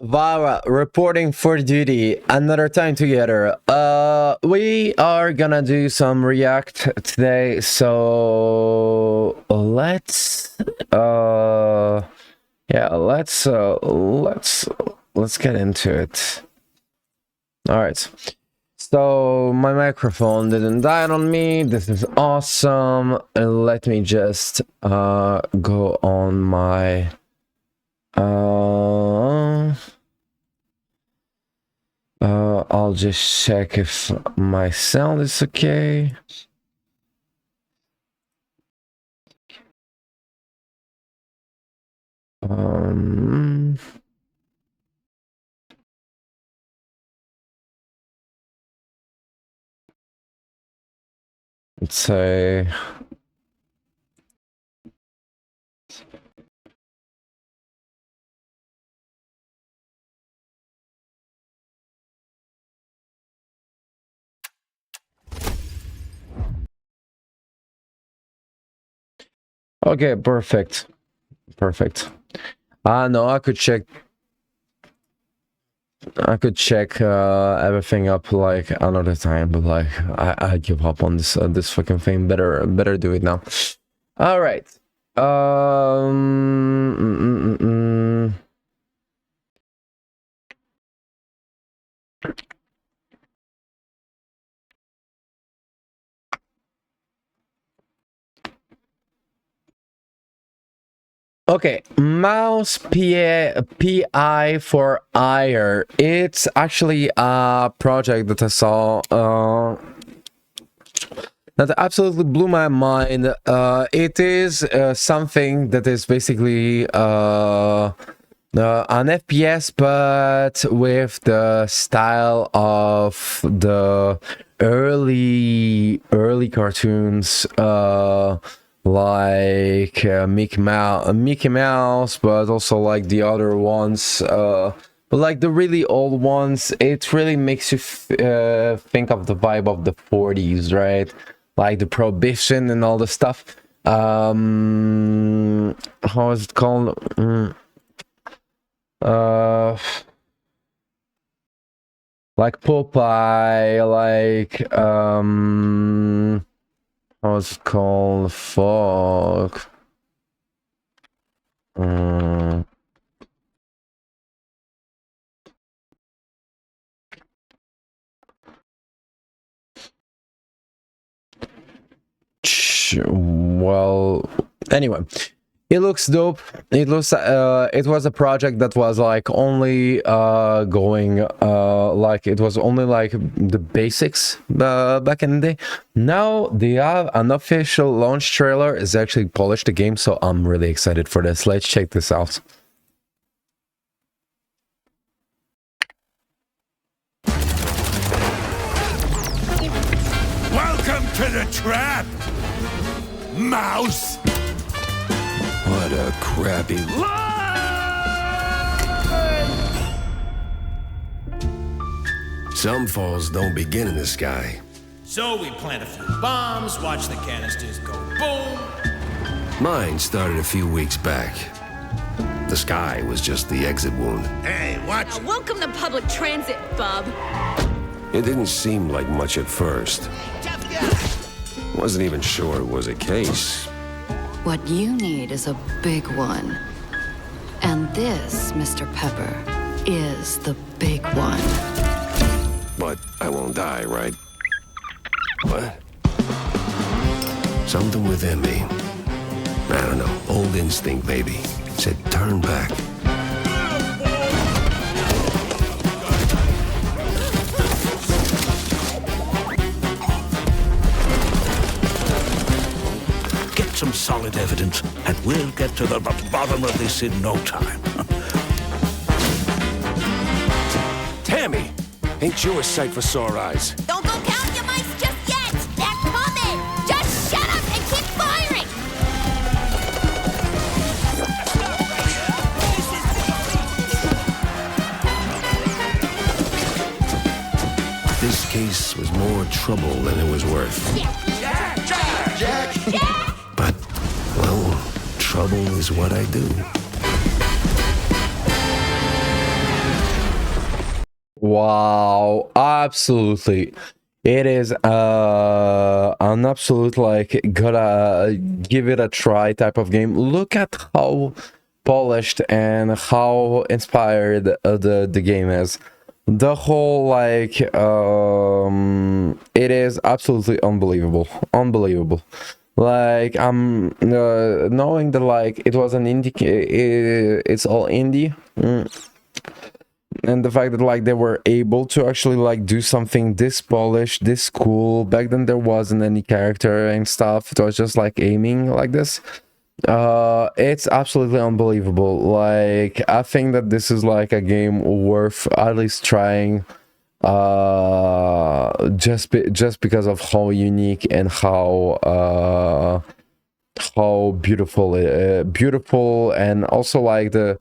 Vyrah reporting for duty. Another time together. We are gonna do some React today, so let's let's get into it. All right. So my microphone didn't die on me. This is awesome. Let me just go on my I'll just check if my sound is okay. Let's say okay, perfect. No, I could check everything up like another time, but like I give up on this fucking thing. Better do it now. All right. Okay, mouse PI for ire. It's actually a project that I saw that absolutely blew my mind. It is something that is basically an FPS, but with the style of the early cartoons. Like Mickey Mouse, but also like the other ones, but like the really old ones. It really makes you think of the vibe of the 40s, right? Like the Prohibition and all the stuff. How is it called? Like Popeye, like how's it called? Fuck. Well, anyway, it looks dope. It looks it was a project that was like only going like it was only like the basics back in the day. Now they have an official launch trailer. It's actually polished the game, so I'm really excited for this. Let's check this out. Welcome to the trap, mouse. What a crappy... Some falls don't begin in the sky. So we plant a few bombs, watch the canisters go boom. Mine started a few weeks back. The sky was just the exit wound. Hey, watch. Now, welcome to public transit, bub. It didn't seem like much at first. Wasn't even sure it was a case. What you need is a big one. And this, Mr. Pepper, is the big one. But I won't die, right? What? Something within me, I don't know, old instinct maybe, said turn back. Some solid evidence, and we'll get to the bottom of this in no time. Tammy, ain't you a sight for sore eyes? Don't go counting your mice just yet. They're coming. Just shut up and keep firing. This case was more trouble than it was worth. Jack! But, well, trouble is what I do. Wow, absolutely. It is an absolute like gotta give it a try type of game. Look at how polished and how inspired the game is. The whole like it is absolutely unbelievable. Unbelievable. Like I'm knowing that like it was an indie, it's all indie. And the fact that like they were able to actually like do something this polished, this cool. Back then there wasn't any character and stuff. It was just like aiming like this. It's absolutely unbelievable. Like I think that this is like a game worth at least trying, just because of how unique and how beautiful beautiful, and also like the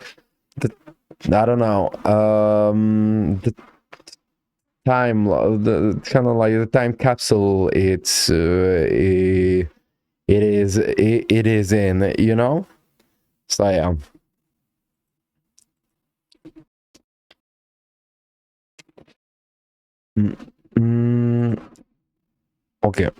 I don't know, the time, the kind of like the time capsule it is in, you know. So yeah. Mm, okay.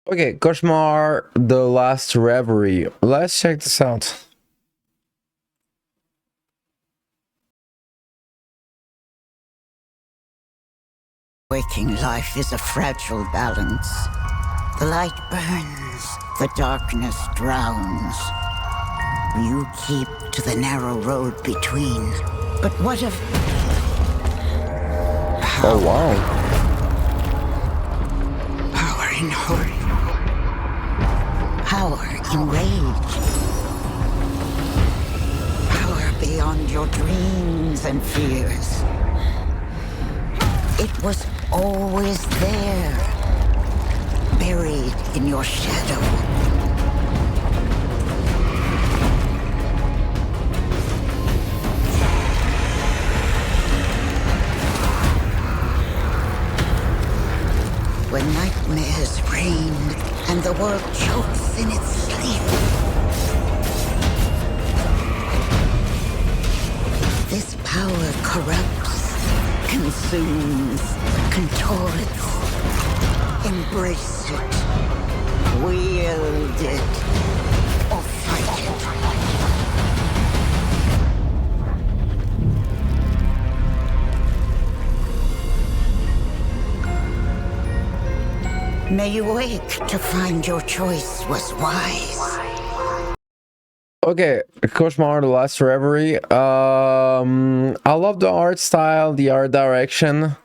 Okay, Koshmar, The Last Reverie. Let's check this out. Waking life is a fragile balance. The light burns, the darkness drowns. You keep to the narrow road between. But what if... Oh wow. Power in hope. Power in rage. Power beyond your dreams and fears. It was always there, buried in your shadow. When nightmares reign and the world chokes in its sleep, this power corrupts, consumes, contorts. Embrace it, wield it, or fight it. May you wake to find your choice was wise. Okay, Koshmar, The Last Reverie. I love the art style, the art direction.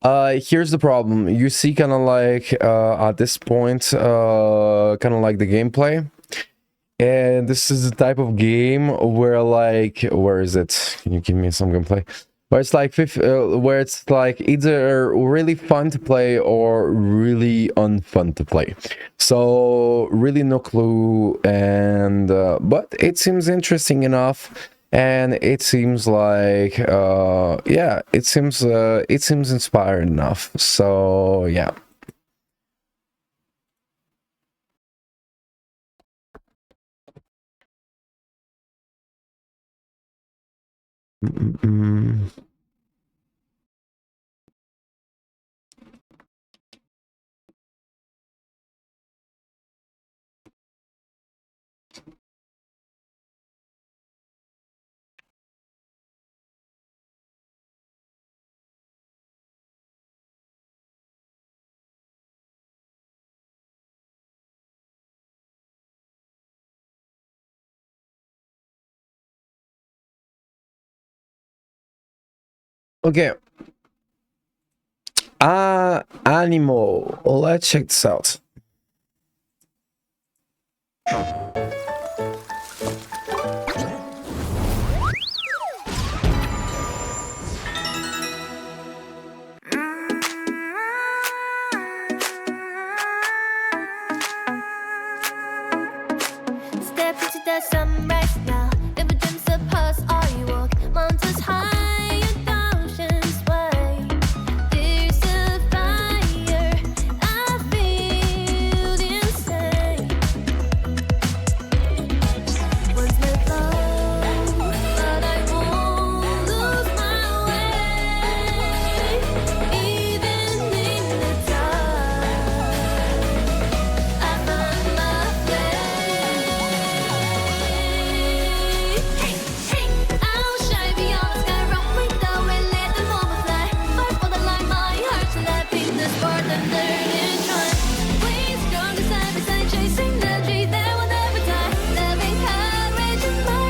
Here's the problem. You see kind of like at this point kind of like the gameplay, and this is the type of game where like, where is it? Can you give me some gameplay? Where it's like where it's like either really fun to play or really unfun to play. So really no clue, and but it seems interesting enough, and it seems like yeah, it seems inspired enough. So yeah. Okay. Animo. Let's check this out. Step into the sunrise now. Never dreams of us, or you walk mountains high and oceans wide. There's a fire I feel inside. Once let go, but I won't lose my way. Even in the dark, I find my I'll shine beyond the sky, run with the wind, let the moment fly. Fight for the light, my heart's laughing, the sport and learning try. We stronger side by side, chasing the dream that will never die. Loving courage in my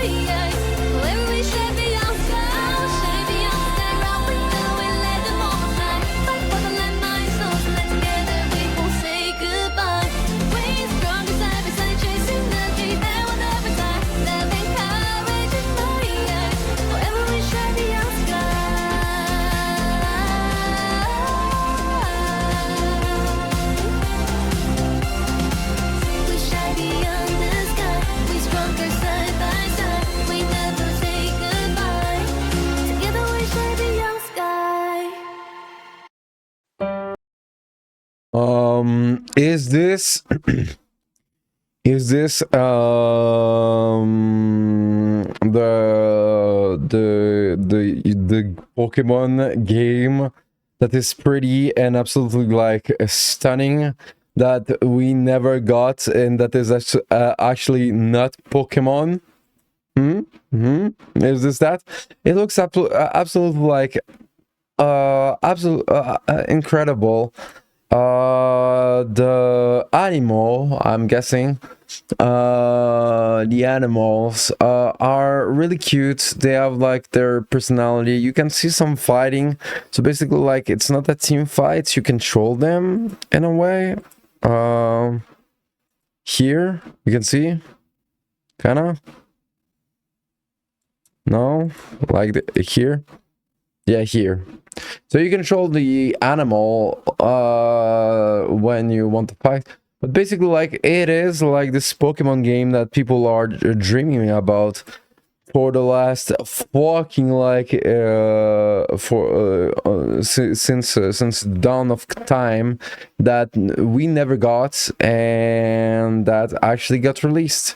eyes, wherever we shine beyond the sky. I'll shine beyond the sky, run with the wind, let the moment fly. Fight for the light, my soul, so let together we won't say goodbye. We stronger side by side, chasing the dream that will never die. Loving courage in my eyes, wherever we shine beyond the sky. We shine beyond the sky, we stronger side by side. We never say goodbye. Together we shine beyond the sky. Is this is this the Pokemon game that is pretty and absolutely like stunning that we never got, and that is actually not Pokemon? Is this that? It looks absolutely like incredible. The animal, I'm guessing, the animals are really cute. They have like their personality. You can see some fighting, so basically like it's not a team fight, you control them in a way. Here you can see kind of no like here, yeah, here. So you control the animal when you want to fight. But basically, like, it is like this Pokemon game that people are dreaming about for the last fucking like since dawn of time, that we never got, and that actually got released.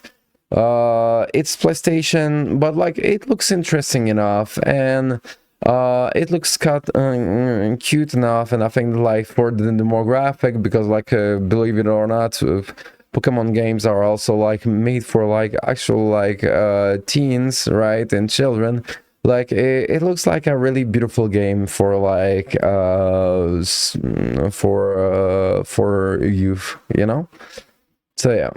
It's PlayStation, but like it looks interesting enough, and it looks cute enough, and I think like for the demographic, because like believe it or not, Pokemon games are also like made for like actual like teens, right, and children. Like it looks like a really beautiful game for like for youth, you know. So yeah.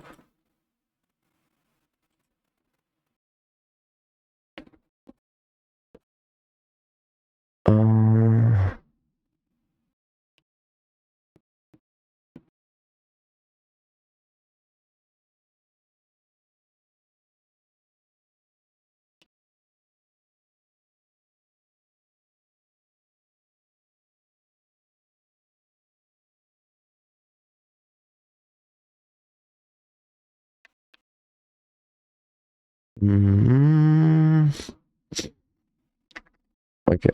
Okay.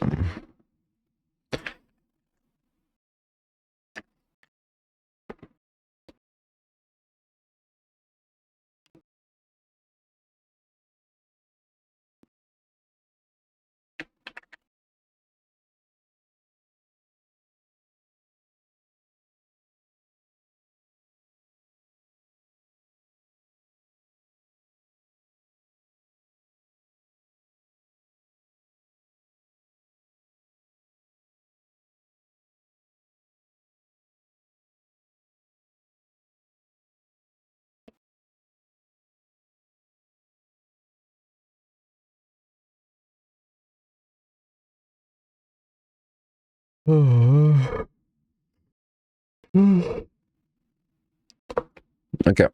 Okay.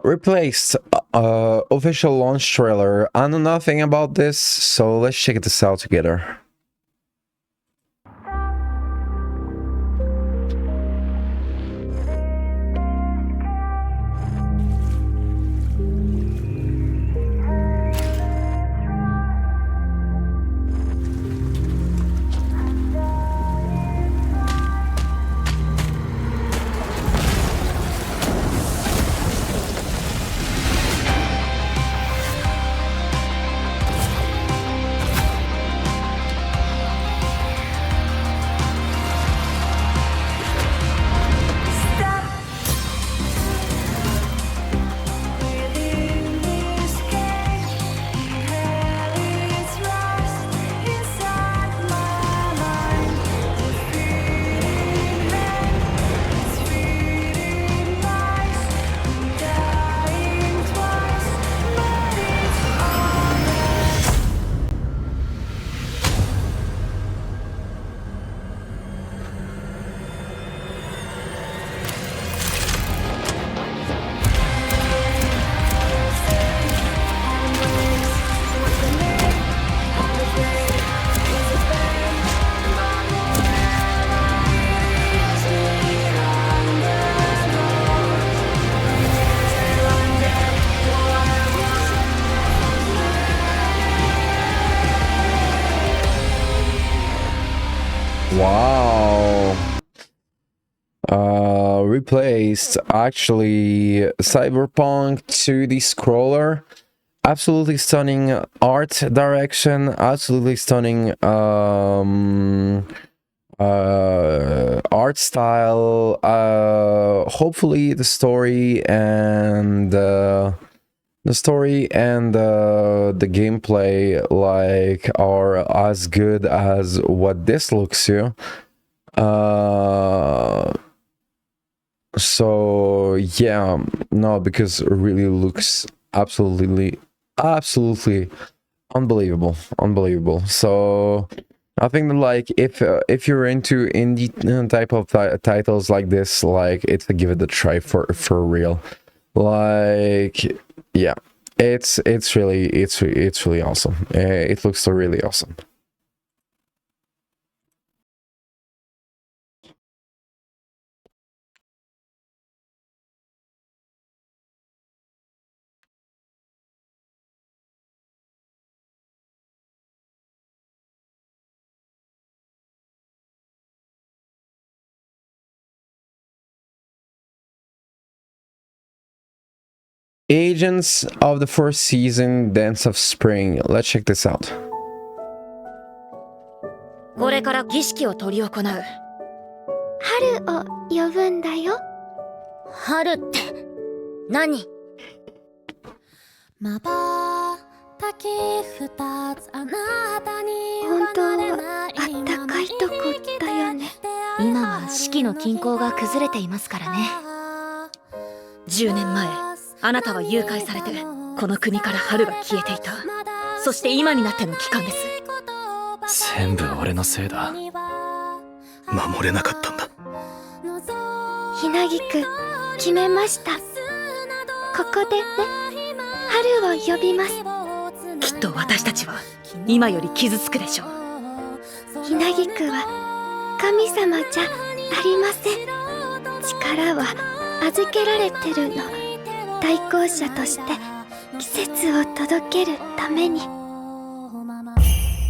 Replaced official launch trailer. I know nothing about this, so let's check this out together. Wow. Replaced actually Cyberpunk 2D scroller. Absolutely stunning art direction, absolutely stunning art style. Hopefully the story and the gameplay like are as good as what this looks to. So yeah, no, because it really looks absolutely unbelievable. So I think that like if you're into indie type of titles like this, like it's a give it a try for real. Like yeah, it's really awesome. It looks really awesome. Agents of the first season, Dance of Spring. Let's check this out. これから儀式を執り行う。春を呼ぶんだよ。春って何？まばたき二つあなたに本当はあったかいとこだよね。今は四季の均衡が崩れていますからね。10年前、あなたは誘拐されてこの国から春が消えていた。そして今になっての帰還です。全部俺のせいだ。守れなかったんだ。ひなぎく決めました。ここでね、春を呼びます。きっと私たちは今より傷つくでしょう。ひなぎくは神様じゃありません。力は預けられてるの。代行者として季節を届けるために。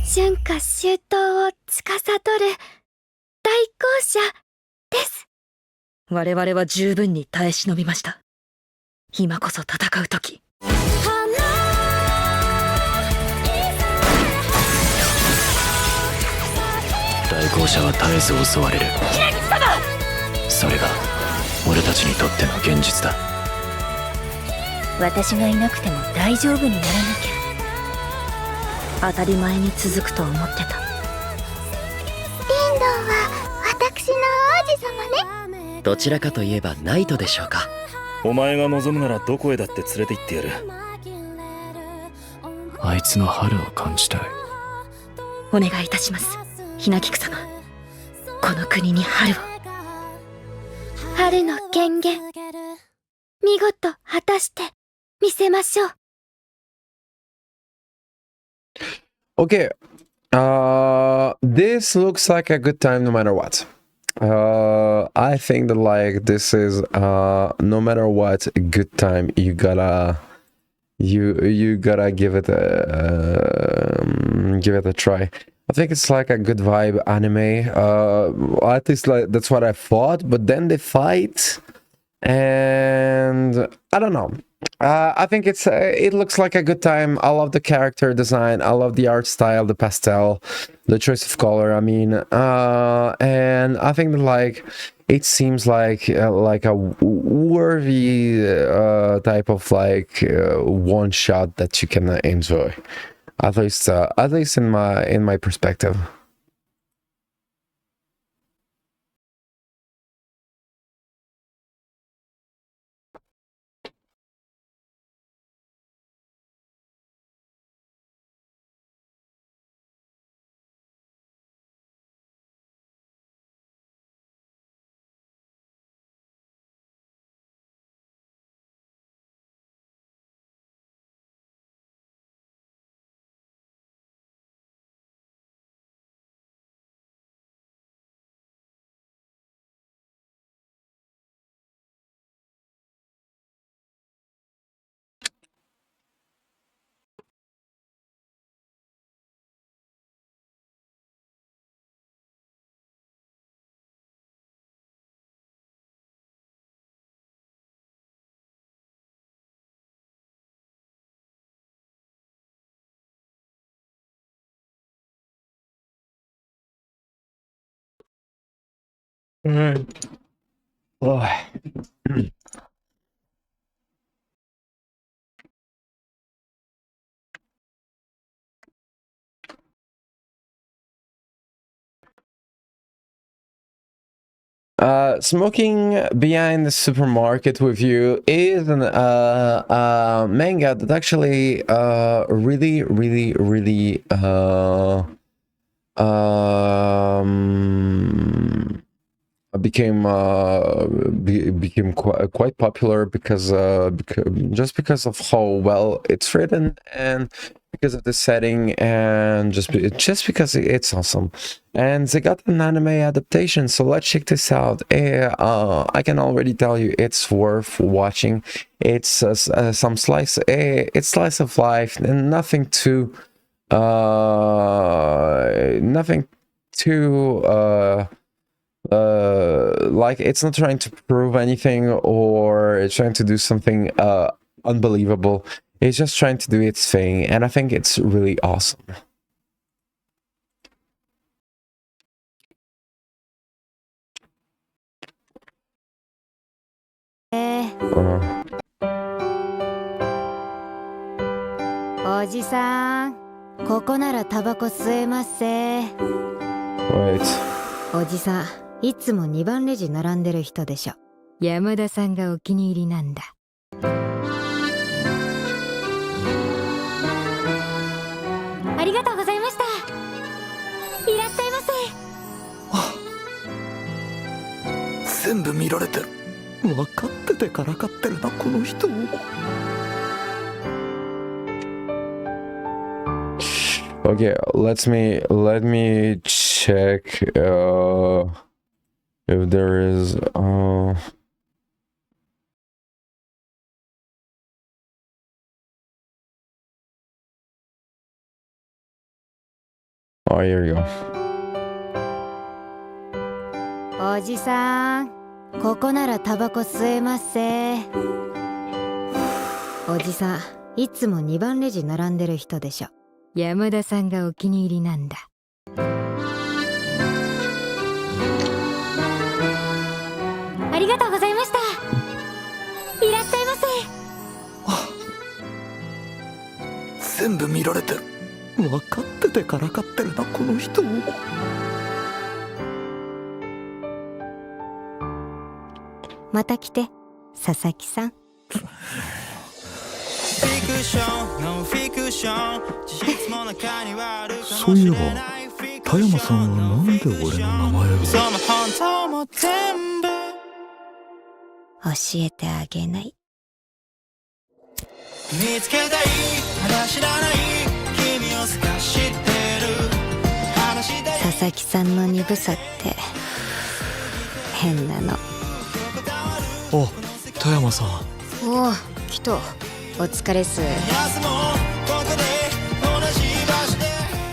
春夏秋冬を司る代行者です。我々は十分に耐え忍びました。今こそ戦う時。代行者は絶えず襲われる。それが俺たちにとっての現実だ。私がいなくても大丈夫にならなきゃ。当たり前に続くと思ってた。リンドンは私の王子様ね。どちらかといえばナイトでしょうか。お前が望むならどこへだって連れて行ってやる。あいつの春を感じたい。お願いいたします、ひなきく様。この国に春を。春の権限、見事果たして見せましょう。 Okay, this looks like a good time no matter what. I think that like this is no matter what, a good time. You gotta give it a try. I think it's like a good vibe anime. At least like that's what I thought. But then they fight, and I don't know. I think it looks like a good time. I love the character design. I love the art style, the pastel, the choice of color. I mean, and I think that like it seems like a worthy type of like one shot that you can enjoy. At least in my perspective. Oh. Smoking behind the supermarket with you is an manga that actually really became quite popular because just because of how well it's written and because of the setting and just because it's awesome. And they got an anime adaptation, so let's check this out. I can already tell you it's worth watching. It's some slice of life and nothing too like it's not trying to prove anything or it's trying to do something unbelievable. It's just trying to do its thing, and I think it's really awesome. Wait. おじさん、いつも2番レジ並んでる人でしょ。山田さんがお気に入りなんだ。ありがとうございました。いらっしゃいませ。全部見られてる。分かっててからかってるな、この人。Okay, let me check if there is Oh, here you go. おじさん、ここならタバコ吸えますせ。おじさん、いつも2番レジ並んでる人でしょ。山田さんがお気に入りなんだ。ありがとうございました。いらっしゃいませ。全部見られてる。分かっててからかってるな、この人。また来て、佐々木さん。そういえば、田山さんはなんで俺の名前を。教えてあげない。見つけたい話知らない君を探してる話したい佐々木さんの鈍さって変なの。お、富山さん。おお、来た。お疲れっす。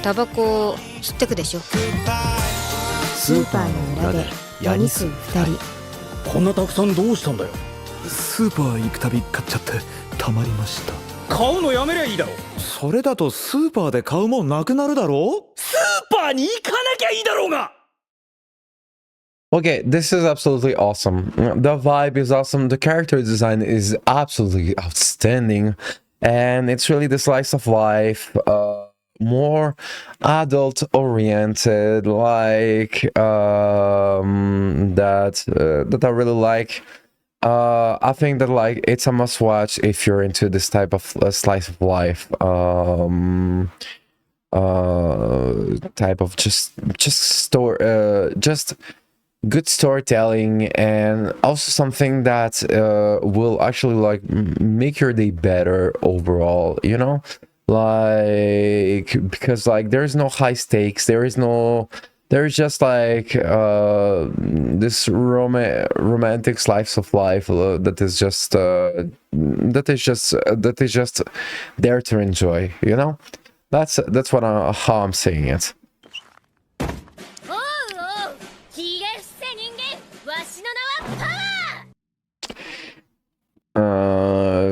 タバコ吸ってくでしょ。スーパーの裏でヤニ吸う2人。こんなたくさんどうしたんだよ。スーパー行くたび買っちゃってたまりました。買うのやめりゃいいだろ。それだとスーパーで買うもんなくなるだろ。スーパーに行かなきゃいいだろうが。Okay, this is absolutely awesome. The vibe is awesome. The character design is absolutely outstanding. And it's really the slice of life, more adult oriented, like that I really like. I think that like it's a must watch if you're into this type of slice of life. Type of just good storytelling, and also something that will actually like make your day better overall, you know, like, because like there's no high stakes, there's just like this romantic slice of life that is just there to enjoy, you know. That's what how I'm saying it.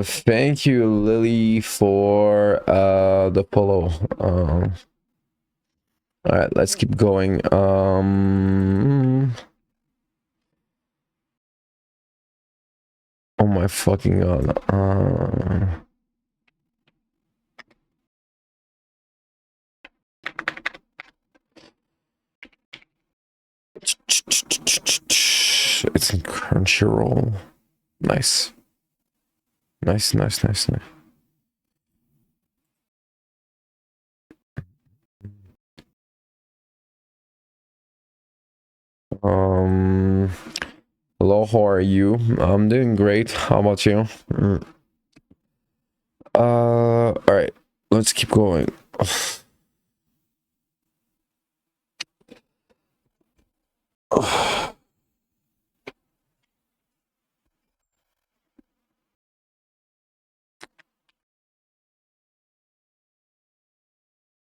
Thank you, Lily, for the follow. All right, let's keep going. Oh my fucking god. It's in Crunchyroll. Nice. Nice. Hello, how are you? I'm doing great. How about you? All right, let's keep going.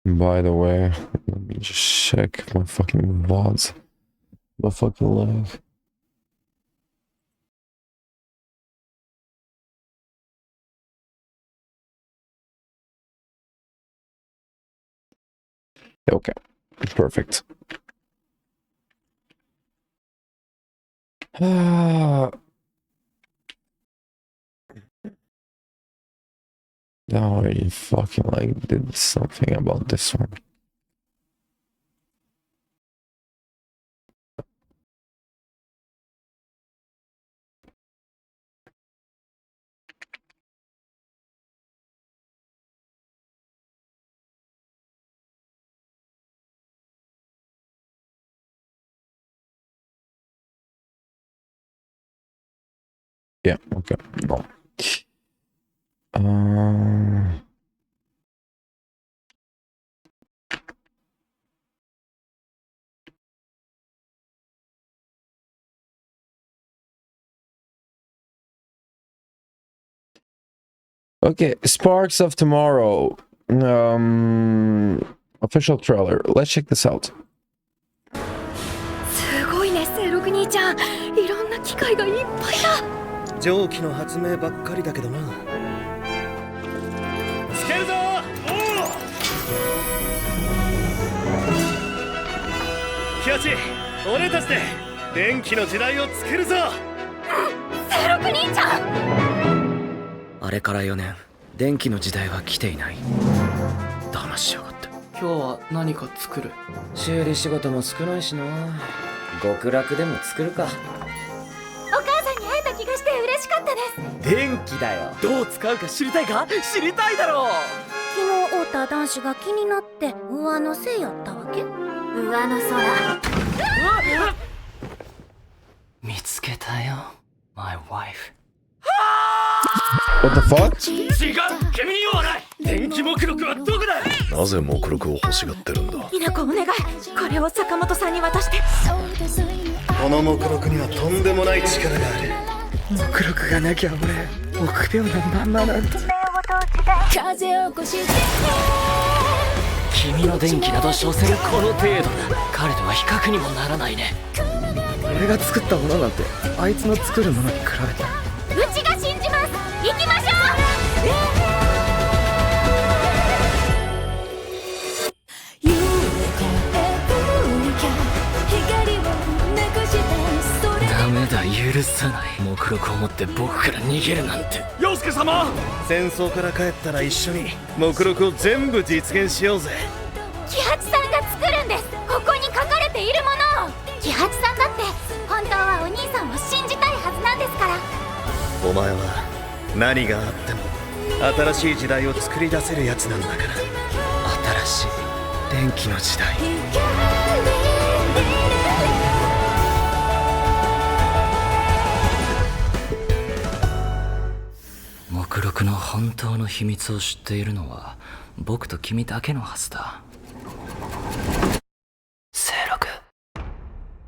By the way, let me just check my fucking VODs. My fucking live. Okay, perfect. Now I fucking like did something about this one. Yeah, okay, no. Okay, Sparks of Tomorrow. Official trailer. Let's check this out. すごいね、清六兄ちゃん。いろんな機械がいっぱいだ。蒸気の発明ばっかりだけどな。つけるぞ。キャチ、俺たちで電気の時代を作るぞ。清六兄ちゃん。あれから4年、電気の時代は来ていない。騙しやがって。今日は何か作る。修理仕事も少ないしな。極楽でも作るか。お母さんに会えた気がして嬉しかったです。電気だよ。どう使うか知りたいか？知りたいだろう。昨日会った男子が気になって上乗せやったわけ。上の空。見つけたよ、my wife。What the fuck? 違う、君にはない。電気目録はどこだ。なぜ目録を欲しがってるんだ。稲子お願い、これを坂本さんに渡して。この目録にはとんでもない力がある。目録がなきゃ俺臆病なまんまなんだ。風を起こして君の電気など所詮この程度だ。彼とは比較にもならないね。俺が作ったものなんてあいつの作るものに比べたら。うちが信じます。行きましょう。ダメだ、許さない。目録を持って僕から逃げるなんて。陽介様、戦争から帰ったら一緒に目録を全部実現しようぜ。喜八さんが作るんです。ここに書かれているものを。喜八さんだって本当はお兄さんを信じたいはずなんですから。お前は何があっても新しい時代を作り出せるやつなんだから。新しい電気の時代。目録の本当の秘密を知っているのは僕と君だけのはずだ。清録。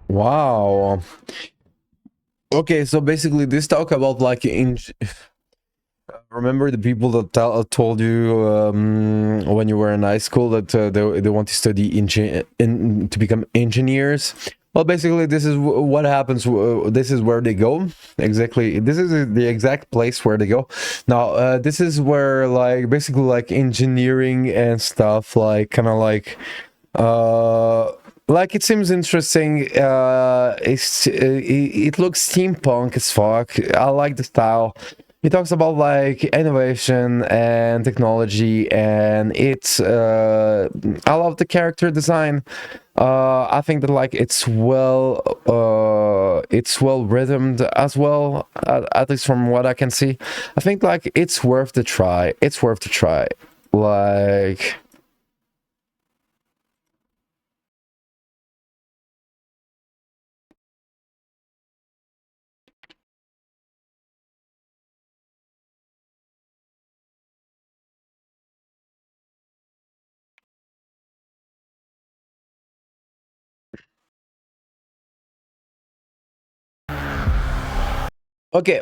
Wow. Okay, so basically this talk about like remember the people that told you when you were in high school that they want to study to become engineers. Well, basically this is what happens. This is where they go. Exactly, this is the exact place where they go. Now this is where like basically like engineering and stuff like kind of like it seems interesting. It looks steampunk as fuck. I like the style. He talks about like innovation and technology, and it's I love the character design. I think that like it's well rhythmed as well, at least from what I can see. I think like it's worth the try. It's worth the try. Like. Okay,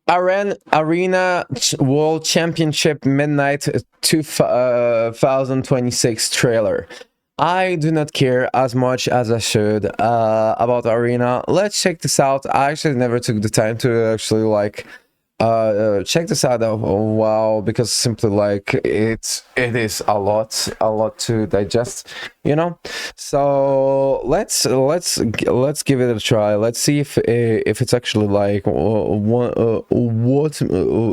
Arena World Championship Midnight 2026 trailer. I do not care as much as I should about Arena. Let's check this out. I actually never took the time to actually like check this out. Oh wow, because simply like it is a lot to digest, you know. So let's give it a try. Let's see if it's actually like what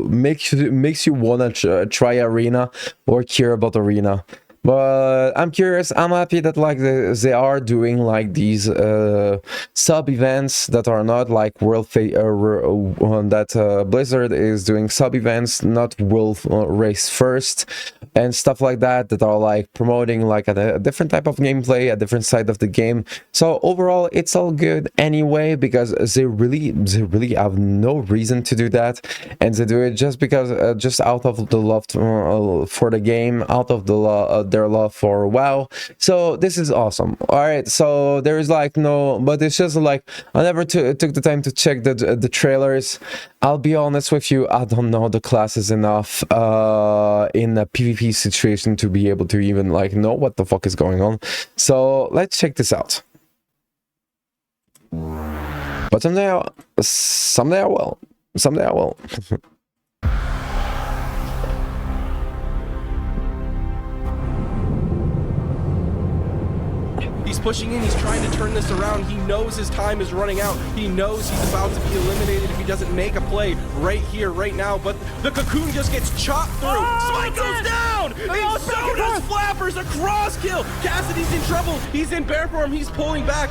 makes you wanna try Arena or care about Arena. But I'm curious. I'm happy that like they are doing like these sub events that are not like that Blizzard is doing sub events, not world race first and stuff like that are like promoting like a different type of gameplay, a different side of the game. So overall it's all good anyway, because they really have no reason to do that, and they do it just because just out of the love for the game, out of the their love for WoW. So this is awesome. All right, so there is like no, but it's just like I never took the time to check the trailers. I'll be honest with you, I don't know the classes enough in a PvP situation to be able to even like know what the fuck is going on. So let's check this out. But someday I will. Someday I will. He's pushing in, he's trying to turn this around. He knows his time is running out. He knows he's about to be eliminated if he doesn't make a play right here, right now. But the cocoon just gets chopped through. Spike goes down! And so does Flappers, a cross kill! Cassidy's in trouble. He's in bear form, he's pulling back.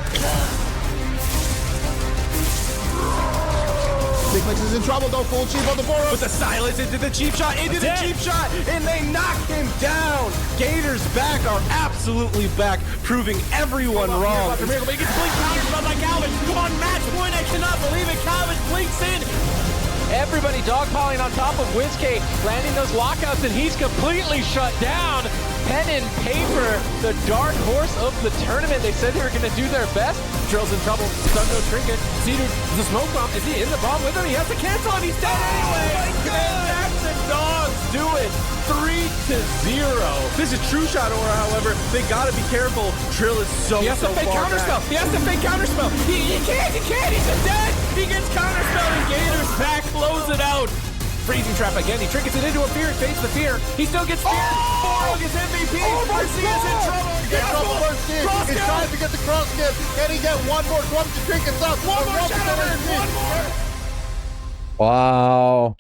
Big Mix is in trouble though, full cheap on the board. With the silence into the cheap shot, and they knock him down. Gators back are absolutely back, proving everyone wrong. He gets blink countered by Calvin. On match point, I cannot believe it. Calvin blinks in. Everybody dogpiling on top of WizK, landing those lockouts, and he's completely shut down. Pen and paper, the dark horse of the tournament. They said they were going to do their best. Drill's in trouble. Stun no trinket. Cedar, the smoke bomb. Is he in the bomb with him? He has to cancel and he's dead anyway. Oh my God. And that's the dogs do it. 3-0. This is true shot aura, however. They gotta be careful. Trill is so He has to fake counterspell. He has to fake counterspell. He can't. He's just dead. He gets counterspell and Gator's back. Close it out. Freezing trap again. He triggers it into a fear. Fades the fear. He still gets fear. Borog is MVP. Mercy is in trouble. It's time to get the cross skip. Can he get one more? Rub the trinkets up. One more shadow. One more. Wow.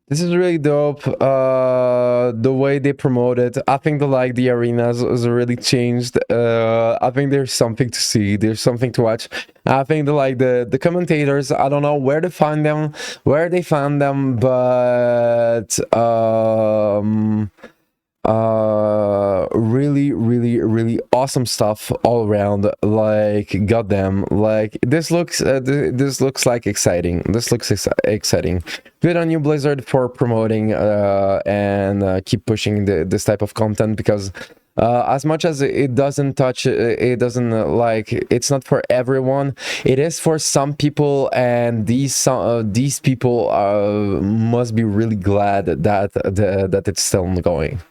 This is really dope. The way they promote it, I think the arenas has really changed. I think there's something to see. There's something to watch. I think the commentators. I don't know where they found them, but really awesome stuff all around. Like, goddamn, like this looks like exciting. This looks exciting. Good on you, Blizzard, for promoting and keep pushing this type of content, because as much as it doesn't touch, it doesn't like, it's not for everyone. It is for some people, and these people must be really glad that it's still going.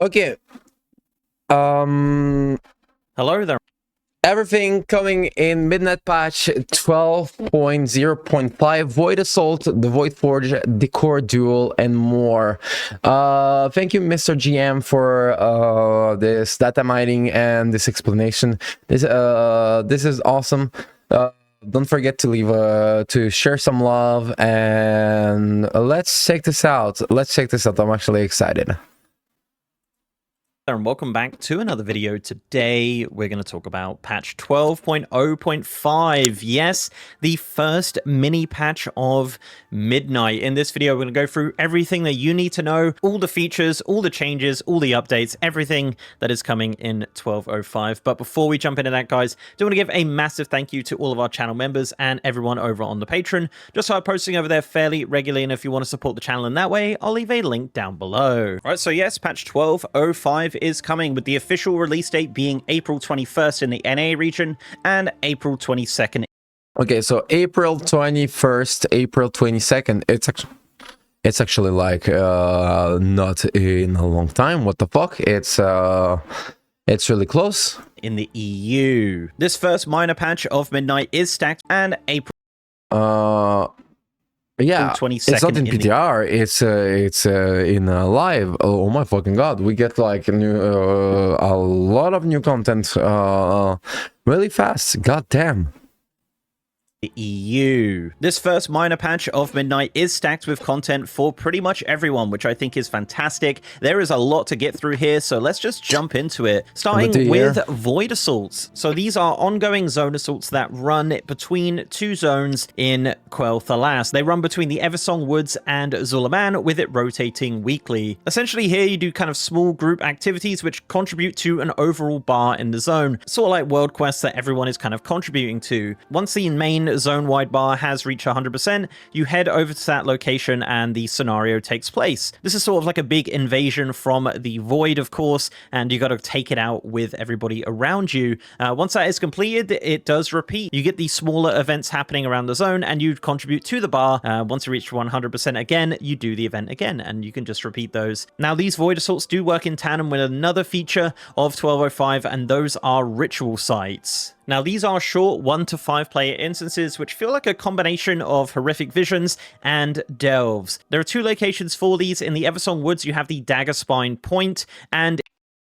Okay. Hello there. Everything coming in Midnight Patch 12.0.5, Void Assault, the Void Forge, Decor Duel, and more. Thank you, Mr. GM, for this data mining and this explanation. This is awesome. Don't forget to leave to share some love, and let's check this out. I'm actually excited. And welcome back to another video. Today we're going to talk about patch 12.0.5. Yes, the first mini patch of Midnight. In this video, we're going to go through everything that you need to know, all the features, all the changes, all the updates, everything that is coming in 12.05. But before we jump into that, guys, I do want to give a massive thank you to all of our channel members and everyone over on the Patreon. Just started posting over there fairly regularly, and if you want to support the channel in that way, I'll leave a link down below. All right, so yes, patch 12.05 is coming, with the official release date being April 21st in the NA region and April 22nd. Okay, so April 21st, April 22nd. It's actually like not in a long time. What the fuck? It's really close. In the EU. This first minor patch of Midnight is stacked, and April yeah, 22nd it's not in PTR, it's in live. Oh my fucking god, we get like new a lot of new content really fast. God damn. The EU. This first minor patch of Midnight is stacked with content for pretty much everyone, which I think is fantastic. There is a lot to get through here, so let's just jump into it. Starting with Void Assaults. So these are ongoing zone assaults that run between two zones in Quell Thalas. They run between the Eversong Woods and Zulaman, with it rotating weekly. Essentially here you do kind of small group activities which contribute to an overall bar in the zone, sort of like world quests that everyone is kind of contributing to. Once the main when zone-wide bar has reached 100%, you head over to that location and the scenario takes place. This is sort of like a big invasion from the void, of course, and you got to take it out with everybody around you. Once that is completed, it does repeat. You get these smaller events happening around the zone and you contribute to the bar. Once you reach 100% again, you do the event again, and you can just repeat those. Now, these void assaults do work in tandem with another feature of 1205, and those are ritual sites. Now, these are short 1 to 5 player instances which feel like a combination of horrific visions and delves. There are 2 locations for these. In the Eversong Woods, you have the Dagger Spine Point, and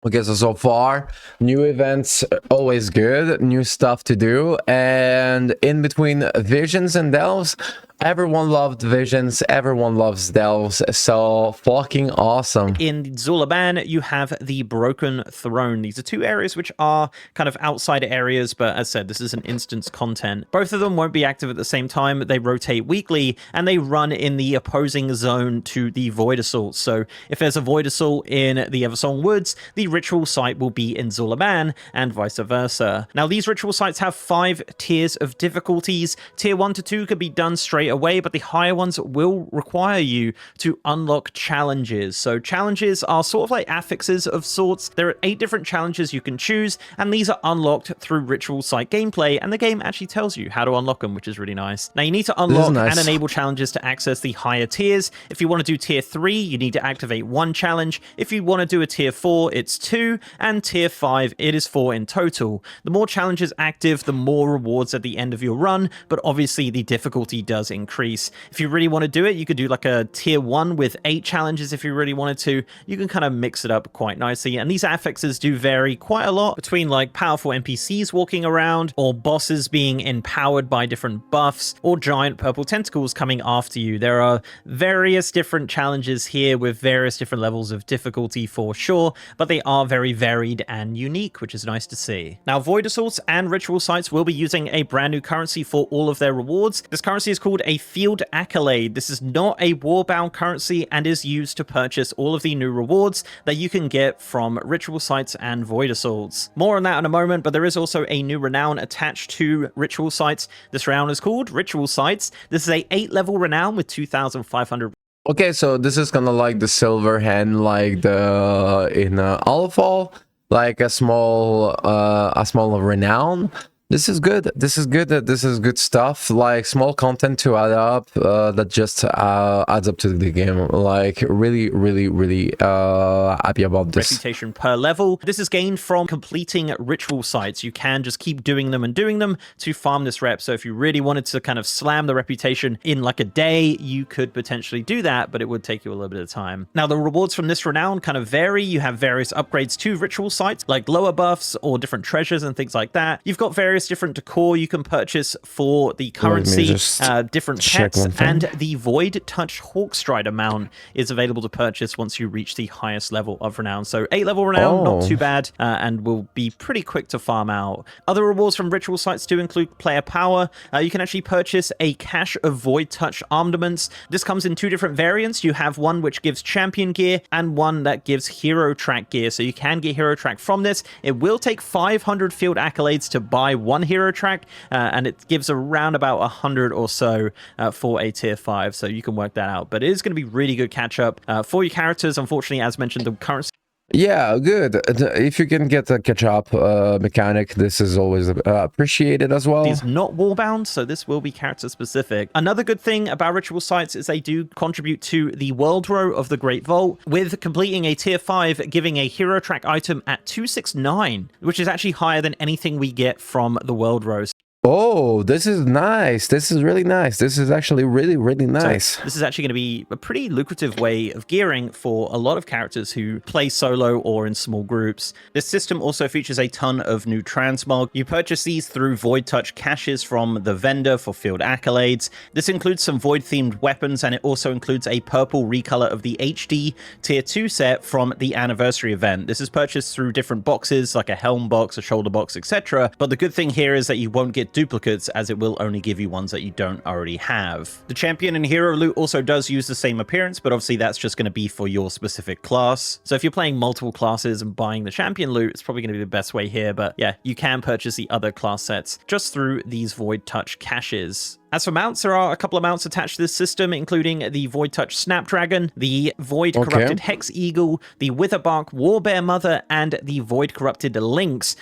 Okay, so far, new events, always good, new stuff to do, and in between visions and delves, everyone loved visions, everyone loves delves, so fucking awesome. In Zulaban, you have the Broken Throne. These are 2 areas which are kind of outside areas, but as said, this is an instance content. Both of them won't be active at the same time. They rotate weekly, and they run in the opposing zone to the Void Assault. So if there's a Void Assault in the Eversong Woods, the ritual site will be in Zulaban, and vice versa. Now, these ritual sites have 5 tiers of difficulties. Tier 1 to 2 can be done straight away, but the higher ones will require you to unlock challenges. So challenges are sort of like affixes of sorts. There are 8 different challenges you can choose, and these are unlocked through ritual site gameplay, and the game actually tells you how to unlock them, which is really nice. Now, you need to unlock and enable challenges to access the higher tiers. If you want to do tier 3, you need to activate 1 challenge. If you want to do a tier 4, it's 2, and tier 5, it is 4 in total. The more challenges active, the more rewards at the end of your run, but obviously the difficulty does increase. If you really want to do it, you could do like a tier 1 with 8 challenges if you really wanted to. You can kind of mix it up quite nicely, and these affixes do vary quite a lot between like powerful NPCs walking around, or bosses being empowered by different buffs, or giant purple tentacles coming after you. There are various different challenges here with various different levels of difficulty for sure, but they are very varied and unique, which is nice to see. Now, Void Assaults and Ritual Sites will be using a brand new currency for all of their rewards. This currency is called a Field Accolade. This is not a warbound currency and is used to purchase all of the new rewards that you can get from Ritual Sites and Void Assaults. More on that in a moment, but there is also a new renown attached to Ritual Sites. This renown is called Ritual Sites. This is a 8-level renown with 2,500. Okay, so this is kind of like the silver hand, like the in Alfall, like a small renown. This is good. This is good. This is good stuff. Like small content to add up that just adds up to the game. Like really happy about this. Reputation per level. This is gained from completing ritual sites. You can just keep doing them to farm this rep. So if you really wanted to kind of slam the reputation in like a day, you could potentially do that, but it would take you a little bit of time. Now, the rewards from this renown kind of vary. You have various upgrades to ritual sites, like lower buffs or different treasures and things like that. You've got various different decor you can purchase for the currency, different pets, and the Void Touch Hawkstrider mount is available to purchase once you reach the highest level of renown. So 8-level renown, not too bad, and will be pretty quick to farm out. Other rewards from ritual sites do include player power. You can actually purchase a cache of Void Touch armaments. This comes in 2 different variants. You have one which gives champion gear and one that gives hero track gear. So you can get hero track from this. It will take 500 field accolades to buy one hero track, and it gives around about 100 or so for a tier 5, so you can work that out. But it is going to be really good catch up for your characters. Unfortunately, as mentioned, the currency. Yeah, good. If you can get a catch-up mechanic, this is always appreciated as well. It's not warbound, so this will be character-specific. Another good thing about ritual sites is they do contribute to the world row of the Great Vault, with completing a tier 5 giving a hero track item at 269, which is actually higher than anything we get from the world row. Oh, this is nice. This is really nice. This is actually really nice. So this is actually going to be a pretty lucrative way of gearing for a lot of characters who play solo or in small groups. This system also features a ton of new transmog. You purchase these through Void Touch caches from the vendor for field accolades. This includes some Void-themed weapons, and it also includes a purple recolor of the HD Tier 2 set from the anniversary event. This is purchased through different boxes, like a helm box, a shoulder box, etc. But the good thing here is that you won't get duplicates, as it will only give you ones that you don't already have. The champion and hero loot also does use the same appearance, but obviously that's just going to be for your specific class. So if you're playing multiple classes and buying the champion loot, it's probably going to be the best way here. But yeah, you can purchase the other class sets just through these Void Touch caches. As for mounts, there are a couple of mounts attached to this system, including the Void Touch Snapdragon, the Void Corrupted Hex Eagle, the Witherbark Warbear Mother, and the Void Corrupted Lynx.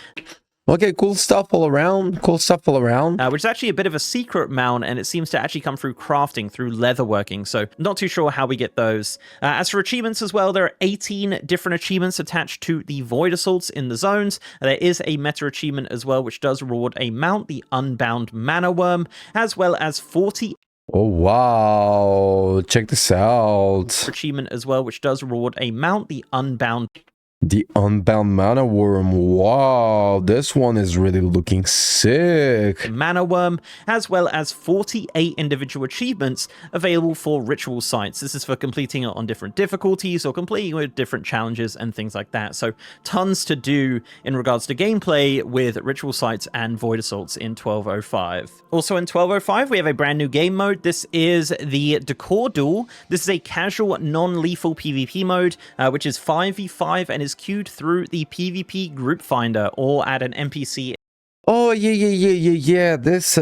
Okay, cool stuff all around. Cool stuff all around. Which is actually a bit of a secret mount, and it seems to actually come through crafting, through leatherworking, so not too sure how we get those. As for achievements as well, there are 18 different achievements attached to the Void Assaults in the zones. There is a meta achievement as well, which does reward a mount, the Unbound Mana Worm, as well as 40... Oh, wow. Check this out. Achievement as well, which does reward a mount, the Unbound... The Unbound Mana Worm. Wow, this one is really looking sick. Mana Worm, as well as 48 individual achievements available for ritual sites. This is for completing it on different difficulties or completing with different challenges and things like that. So tons to do in regards to gameplay with ritual sites and Void Assaults in 1205. Also in 1205, we have a brand new game mode. This is the Decor Duel. This is a casual, non-lethal PvP mode, which is 5v5 and is queued through the PvP group finder or at an NPC. Oh yeah. This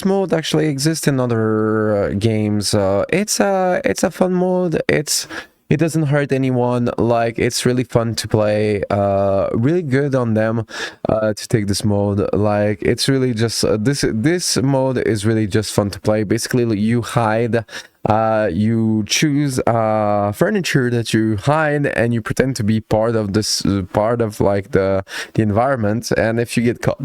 mode actually exists in other games. It's a fun mode. It doesn't hurt anyone. Like, it's really fun to play. Really good on them to take this mode. Like, it's really just this mode is really just fun to play. Basically, you hide. You choose furniture that you hide, and you pretend to be part of this part of like the environment. And if you get caught,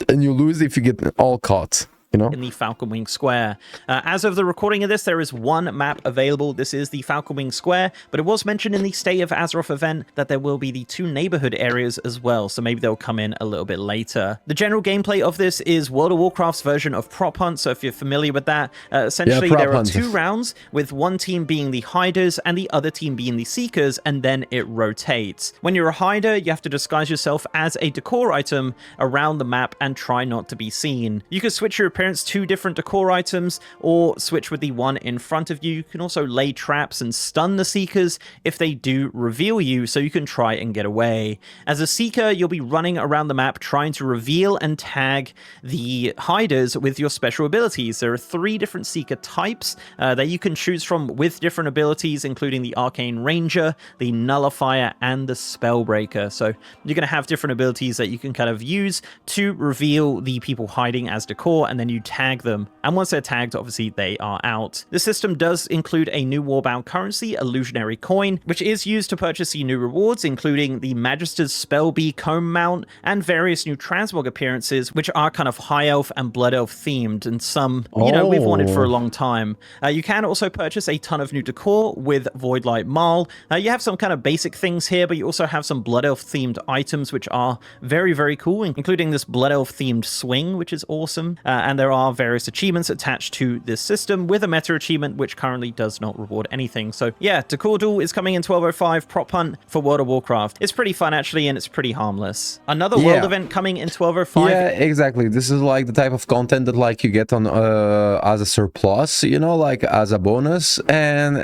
and you lose if you get all caught. You know? In the Falcon Wing Square. As of the recording of this, there is one map available. This is the Falcon Wing Square, but it was mentioned in the State of Azeroth event that there will be the 2 neighborhood areas as well, so maybe they'll come in a little bit later. The general gameplay of this is World of Warcraft's version of Prop Hunt, so if you're familiar with that, essentially there are 2 rounds, with one team being the Hiders and the other team being the Seekers, and then it rotates. When you're a Hider, you have to disguise yourself as a decor item around the map and try not to be seen. You can switch your appearance 2 different decor items, or switch with the one in front of you. You can also lay traps and stun the Seekers if they do reveal you, so you can try and get away. As a Seeker, you'll be running around the map trying to reveal and tag the Hiders with your special abilities. There are 3 different Seeker types that you can choose from with different abilities, including the Arcane Ranger, the Nullifier, and the Spellbreaker. So you're going to have different abilities that you can kind of use to reveal the people hiding as decor, and then you tag them, and once they're tagged, obviously they are out. The system does include a new warbound currency, Illusionary Coin, which is used to purchase the new rewards, including the Magister's Spellbee Comb Mount and various new Transmog appearances, which are kind of High Elf and Blood Elf themed, and some, you know, we've wanted for a long time. You can also purchase a ton of new decor with Voidlight Marl. You have some kind of basic things here, but you also have some Blood Elf themed items, which are very, very cool, including this Blood Elf themed swing, which is awesome. And there are various achievements attached to this system, with a meta achievement which currently does not reward anything. So yeah, Decor Duel is coming in 1205 Prop Hunt for World of Warcraft. It's pretty fun actually, and it's pretty harmless. Another world event coming in 1205. Yeah, exactly. This is like the type of content that like you get on as a surplus, you know, like as a bonus. And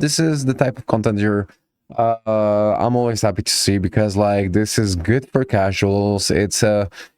this is the type of content I'm always happy to see, because like this is good for casuals. It's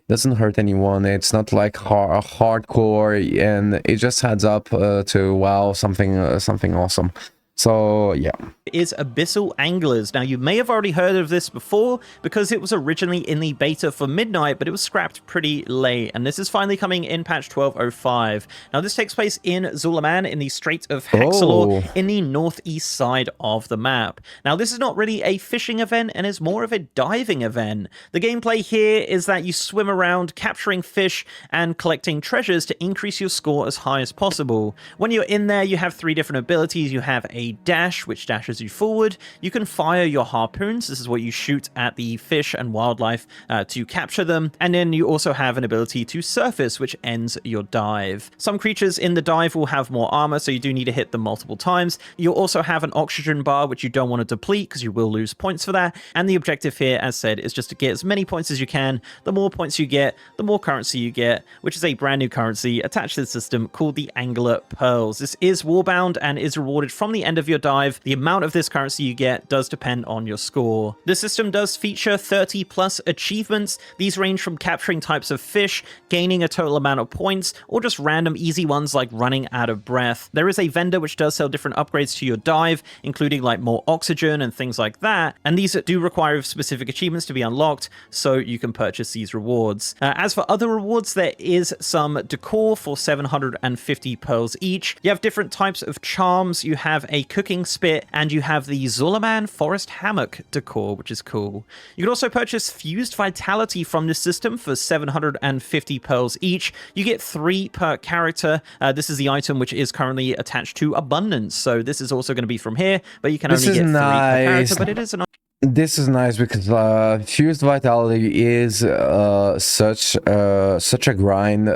doesn't hurt anyone. It's not like hardcore, and it just adds up to wow, something awesome. So yeah, is Abyssal Anglers. Now, you may have already heard of this before because it was originally in the beta for Midnight, but it was scrapped pretty late, and this is finally coming in patch 1205. Now, this takes place in Zulaman in the Strait of Haxalor in the northeast side of the map. Now, this is not really a fishing event and is more of a diving event. The gameplay here is that you swim around capturing fish and collecting treasures to increase your score as high as possible. When you're in there, you have 3 different abilities. You have a a dash, which dashes you forward. You can fire your harpoons. This is what you shoot at the fish and wildlife to capture them. And then you also have an ability to surface, which ends your dive. Some creatures in the dive will have more armor, so you do need to hit them multiple times. You'll also have an oxygen bar, which you don't want to deplete because you will lose points for that. And the objective here, as said, is just to get as many points as you can. The more points you get, the more currency you get, which is a brand new currency attached to the system called the Angular Pearls. This is warbound and is rewarded from the end of your dive. The amount of this currency you get does depend on your score. The system does feature 30 plus achievements. These range from capturing types of fish, gaining a total amount of points, or just random easy ones like running out of breath. There is a vendor which does sell different upgrades to your dive, including like more oxygen and things like that. And these do require specific achievements to be unlocked, so you can purchase these rewards. As for other rewards, there is some decor for 750 pearls each. You have different types of charms. You have a cooking spit, and you have the Zulaman Forest Hammock decor, which is cool. You can also purchase Fused Vitality from this system for 750 pearls each. You get 3 per character. This is the item which is currently attached to Abundance, so this is also going to be from here, but you can only get 3 per character, but it is an This is nice because Fused Vitality is such a grind.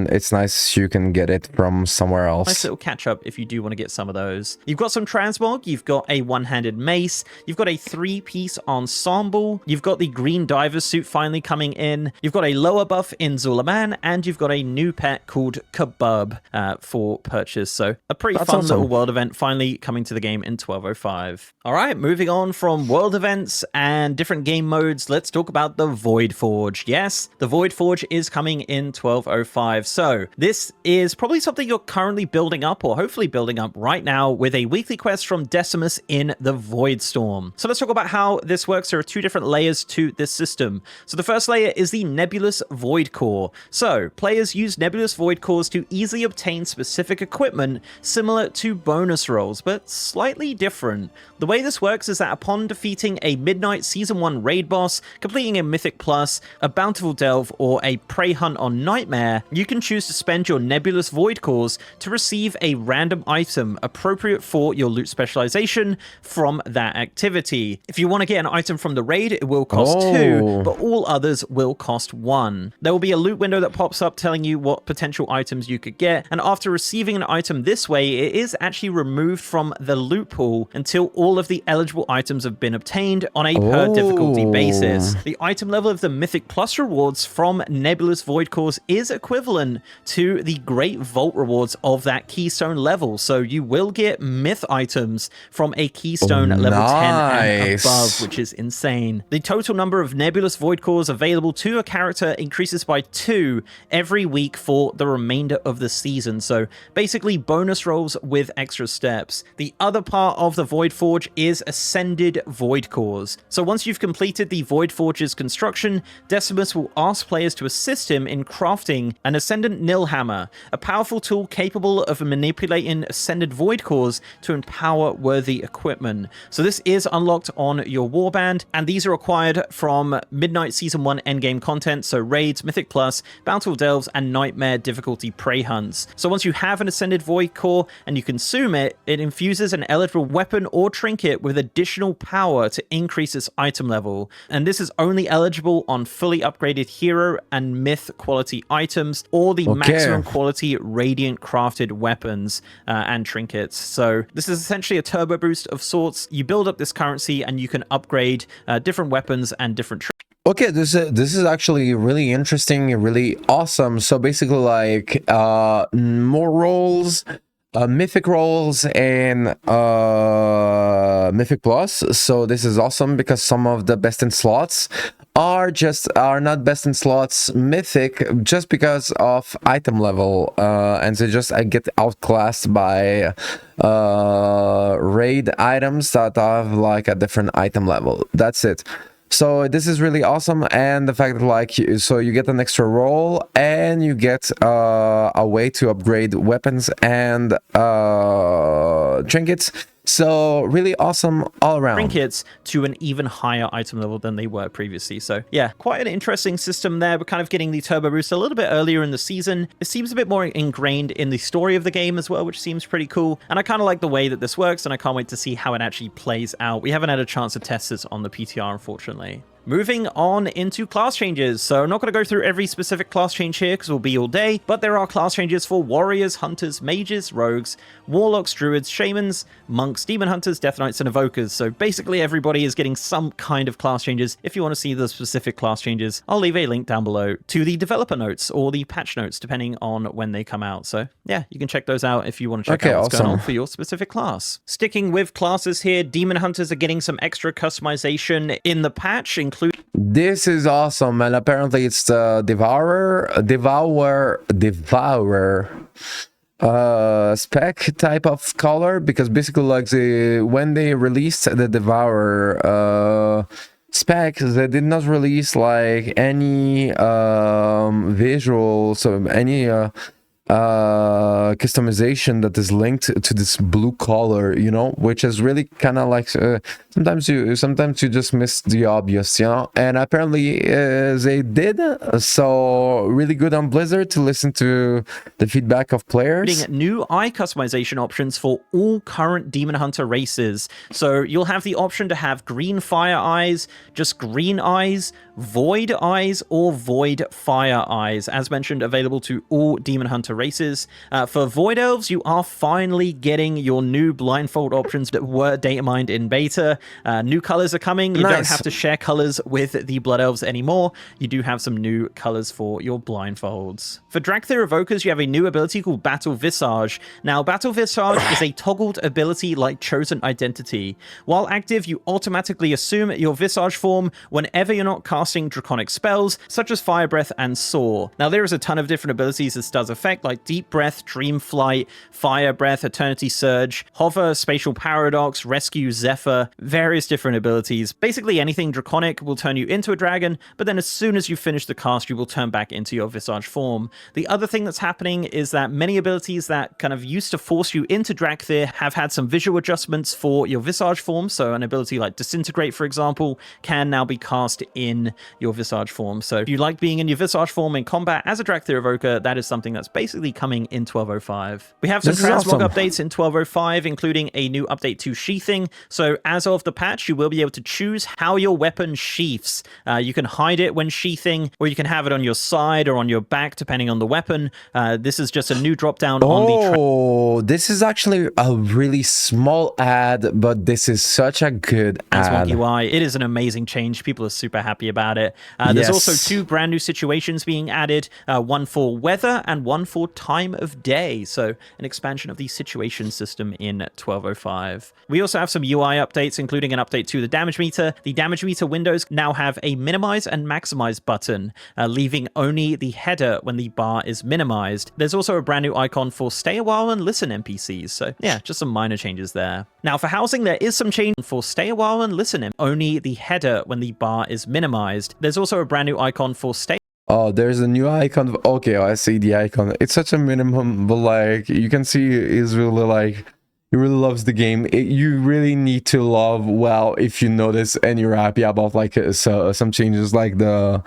It's nice you can get it from somewhere else. Nice little catch up if you do want to get some of those. You've got some transmog, you've got a one-handed mace, you've got a 3-piece ensemble, you've got the green diver suit finally coming in, you've got a lower buff in Zulaman, and you've got a new pet called Kebab for purchase. So a pretty fun little world event finally coming to the game in 1205. All right, moving on from world events and different game modes, let's talk about the Void Forge. Yes, the Void Forge is coming in 1205. So this is probably something you're currently building up, or hopefully building up right now, with a weekly quest from Decimus in the Void Storm. So let's talk about how this works. There are 2 different layers to this system. So the first layer is the Nebulous Void Core. So players use Nebulous Void Cores to easily obtain specific equipment similar to bonus rolls, but slightly different. The way this works is that upon defeating a Midnight Season 1 raid boss, completing a Mythic Plus, a Bountiful Delve, or a Prey Hunt on Nightmare, you can choose to spend your Nebulous Void Cores to receive a random item appropriate for your loot specialization from that activity. If you want to get an item from the raid, it will cost 2, but all others will cost 1. There will be a loot window that pops up telling you what potential items you could get, and after receiving an item this way, it is actually removed from the loot pool until all of the eligible items have been obtained on a per difficulty basis. The item level of the Mythic Plus rewards from Nebulous Void Cores is equivalent to the Great Vault rewards of that Keystone level, so you will get myth items from a Keystone level 10 and above, which is insane. The total number of Nebulous Void Cores available to a character increases by 2 every week for the remainder of the season, so basically bonus rolls with extra steps. The other part of the Void Forge is Ascended Void Cores. So once you've completed the Void Forge's construction, Decimus will ask players to assist him in crafting an Ascendant Nilhammer, a powerful tool capable of manipulating Ascended Void Cores to empower worthy equipment. So this is unlocked on your warband, and these are acquired from Midnight Season 1 endgame content, so raids, Mythic Plus, Bountiful Delves, and Nightmare difficulty prey hunts. So once you have an Ascended Void Core and you consume it, it infuses an eligible weapon or trinket with additional power to increase its item level, and this is only eligible on fully upgraded hero and myth quality items, or the maximum quality radiant crafted weapons and trinkets. So this is essentially a turbo boost of sorts. You build up this currency and you can upgrade different weapons and different Okay, this is actually really interesting, really awesome. So basically, like more rolls, mythic rolls, and mythic plus. So this is awesome because some of the best in slots are not best in slots mythic just because of item level, and they just get outclassed by raid items that have like a different item level. That's it. So this is really awesome, and the fact that like so you get an extra roll and you get a way to upgrade weapons and trinkets So really awesome all around. Trinkets to an even higher item level than they were previously. So yeah, quite an interesting system there. We're kind of getting the turbo boost a little bit earlier in the season. It seems a bit more ingrained in the story of the game as well, which seems pretty cool. And I kind of like the way that this works, and I can't wait to see how it actually plays out. We haven't had a chance to test this on the PTR, unfortunately. Moving on into class changes. So I'm not going to go through every specific class change here because we'll be all day, but there are class changes for warriors, hunters, mages, rogues, warlocks, druids, shamans, monks, demon hunters, death knights, and evokers. So basically everybody is getting some kind of class changes. If you want to see the specific class changes, I'll leave a link down below to the developer notes or the patch notes, depending on when they come out. So yeah, you can check those out if you want to check out what's going on for your specific class. Sticking with classes here, demon hunters are getting some extra customization in the patch, including this is awesome, and apparently it's the Devourer spec type of color, because basically like when they released the Devourer spec, they did not release like any visual, so any customization that is linked to this blue color, you know, which is really kind of like sometimes you just miss the obvious, you know. And apparently they did, so really good on Blizzard to listen to the feedback of players. New eye customization options for all current Demon Hunter races. So you'll have the option to have green fire eyes, just green eyes, void eyes, or void fire eyes. As mentioned, available to all Demon Hunter races. For Void Elves, you are finally getting your new blindfold options that were data mined in beta. New colors are coming. You don't have to share colors with the Blood Elves anymore. You do have some new colors for your blindfolds. For Dracthyr Evokers, you have a new ability called Battle Visage. Now, Battle Visage is a toggled ability like Chosen Identity. While active, you automatically assume your Visage form whenever you're not casting draconic spells, such as Fire Breath and Soar. Now, there is a ton of different abilities this does affect, like Deep Breath, Dream Flight, Fire Breath, Eternity Surge, Hover, Spatial Paradox, Rescue, Zephyr, various different abilities. Basically, anything draconic will turn you into a dragon, but then as soon as you finish the cast, you will turn back into your Visage form. The other thing that's happening is that many abilities that kind of used to force you into Dracthyr have had some visual adjustments for your Visage form. So an ability like Disintegrate, for example, can now be cast in your Visage form. So if you like being in your Visage form in combat as a Dracthyr Evoker, that is something that's basically coming in 12.05. We have some transmog updates in 12.05, including a new update to sheathing. So as of the patch, you will be able to choose how your weapon sheaths. You can hide it when sheathing, or you can have it on your side or on your back, depending on the weapon. This is just a new drop down on the... Oh, this is actually a really small ad, but this is such a good ad. UI. It is an amazing change. People are super happy about it. There's also two brand new situations being added, one for weather and one for time of day. So an expansion of the situation system in 12.05. We also have some UI updates, including an update to the damage meter. The damage meter windows now have a minimize and maximize button, leaving only the header when the bar is minimized. There's also a brand new icon for stay a while and listen NPCs. So yeah, just some minor changes there. Now for housing, there is some change for stay a while and listen, only the header when the bar is minimized. There's also a brand new icon for stay. Oh, there's a new icon. Okay, I see the icon. It's such a minimum, but like you can see, is really like he really loves the game. You really need to love well if you notice and you're happy about like some changes, like the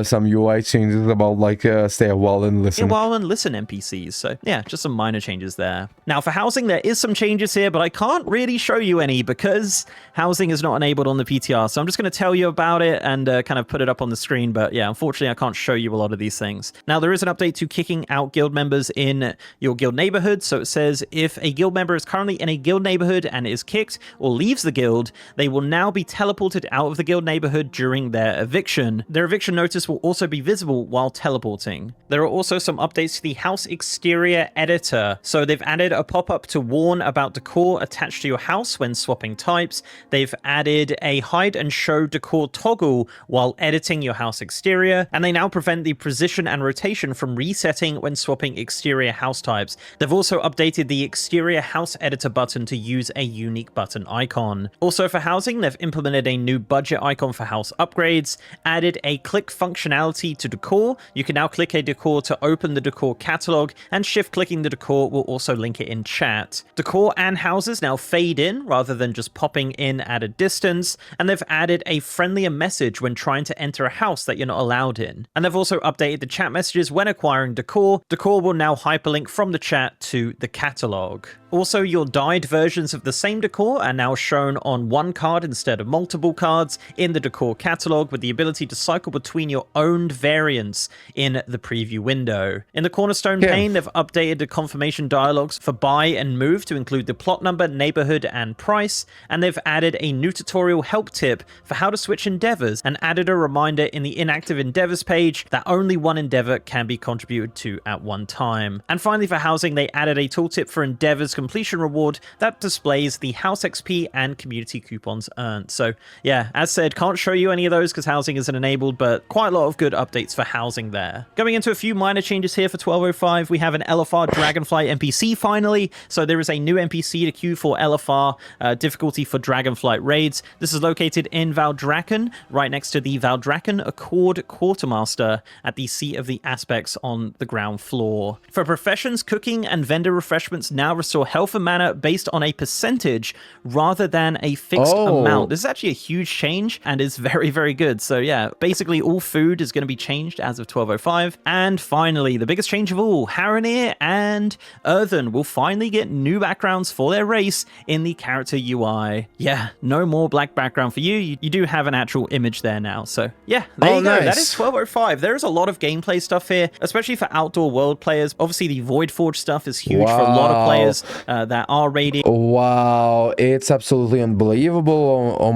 some UI changes about like stay a while and listen. Stay a while and listen NPCs. So yeah, just some minor changes there. Now for housing, there is some changes here, but I can't really show you any because housing is not enabled on the PTR. So I'm just going to tell you about it and kind of put it up on the screen. But yeah, unfortunately, I can't show you a lot of these things. Now there is an update to kicking out guild members in your guild neighborhood. So it says if a guild member is currently in a guild neighborhood and is kicked or leaves the guild, they will now be teleported out of the guild neighborhood during their eviction. Their eviction notice will also be visible while teleporting. There are also some updates to the house exterior editor. So they've added a pop-up to warn about decor attached to your house when swapping types. They've added a hide and show decor toggle while editing your house exterior, and they now prevent the position and rotation from resetting when swapping exterior house types. They've also updated the exterior house editor button to use a unique button icon. Also for housing, they've implemented a new budget icon for house upgrades, added a click functionality to decor. You can now click a decor to open the decor catalog, and shift clicking the decor will also link it in chat. Decor and houses now fade in rather than just popping in at a distance, and they've added a friendlier message when trying to enter a house that you're not allowed in. And they've also updated the chat messages when acquiring decor. Decor will now hyperlink from the chat to the catalog. Also, your dyed versions of the same decor are now shown on one card instead of multiple cards in the decor catalog, with the ability to cycle between your owned variants in the preview window. In the cornerstone pane, they've updated the confirmation dialogues for buy and move to include the plot number, neighborhood, and price, and they've added a new tutorial help tip for how to switch endeavors, and added a reminder in the inactive endeavors page that only one endeavor can be contributed to at one time. And finally, for housing, they added a tooltip for endeavors completion reward that displays the house XP and community coupons earned. So yeah, as said, can't show you any of those because housing isn't enabled, but quite a lot of good updates for housing there. Going into a few minor changes here for 1205, we have an LFR Dragonfly NPC finally. So there is a new NPC to queue for LFR difficulty for Dragonflight raids. This is located in Valdrakken, right next to the Valdrakken Accord Quartermaster at the Seat of the Aspects on the ground floor. For professions, cooking and vendor refreshments now restore health and mana based on a percentage rather than a fixed amount. This is actually a huge change and is very, very good. So yeah, basically all food is going to be changed as of 1205. And finally, the biggest change of all, Haranir and Earthen will finally get new backgrounds for their race in the character UI. Yeah, no more black background for you. You do have an actual image there now. So yeah, there you go. That is 1205. There is a lot of gameplay stuff here, especially for outdoor world players. Obviously, the Void Forge stuff is huge for a lot of players that are raiding. Wow, it's absolutely unbelievable how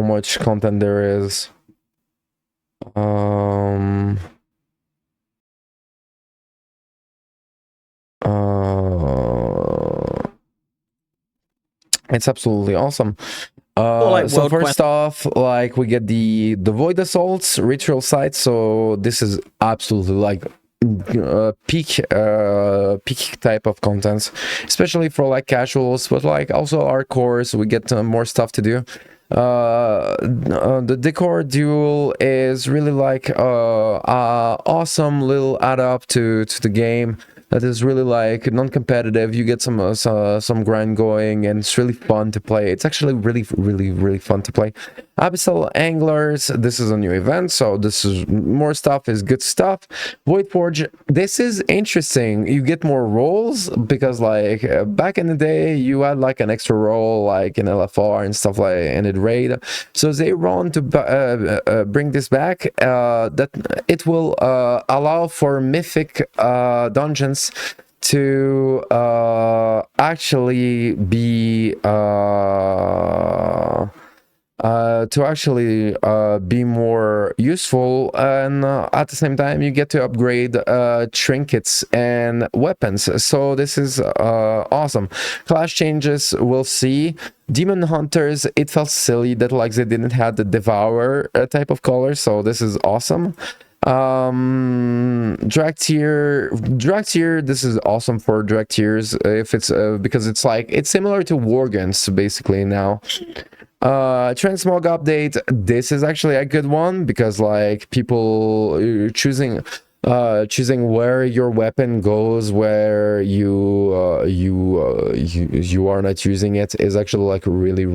much content there is. It's absolutely awesome. So first off, like we get the Void Assaults ritual site. So this is absolutely like peak type of contents, especially for like casuals, but like also our cores, we get more stuff to do. The decor duel is really like awesome little add up to the game that is really like non-competitive. You get some grind going, and it's really fun to play. It's actually really fun to play. Abyssal Anglers, this is a new event, so this is more stuff, is good stuff. Void Forge, this is interesting. You get more rolls because like back in the day you had like an extra roll like in LFR and stuff like in the raid. So they want to bring this back, that it will allow for mythic dungeons to actually be more useful, and at the same time you get to upgrade trinkets and weapons. So this is awesome. Class changes, we'll see. Demon Hunters, it felt silly that like they didn't have the Devourer type of color, so this is awesome. Drag tier, this is awesome for drag tiers if it's because it's like it's similar to Worgens basically now. Transmog update, this is actually a good one because like people choosing where your weapon goes, where you are not using it, is actually like really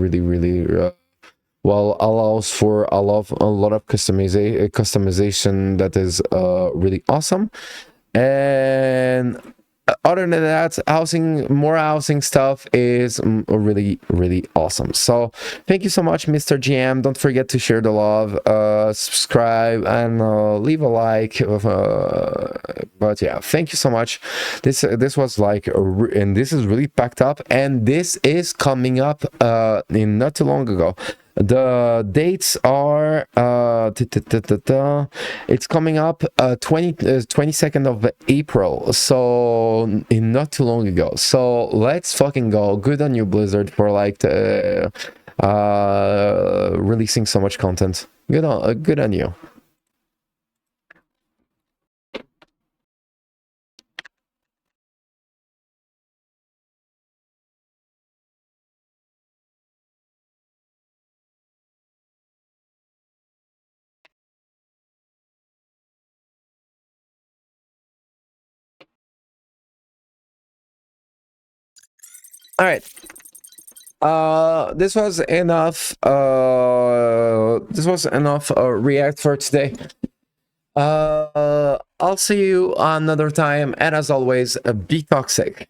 well, allows for a lot of customization that is really awesome. And other than that, more housing stuff is really awesome. So thank you so much, Mr. GM. Don't forget to share the love, subscribe, and leave a like. But yeah, thank you so much. This was like and this is really packed up, and this is coming up in not too long ago. The dates are it's coming up 22nd of April, so in not too long ago. So let's fucking go. Good on you, Blizzard, for like releasing so much content. Good on you. All right. This was enough. React for today. I'll see you another time, and as always, be toxic.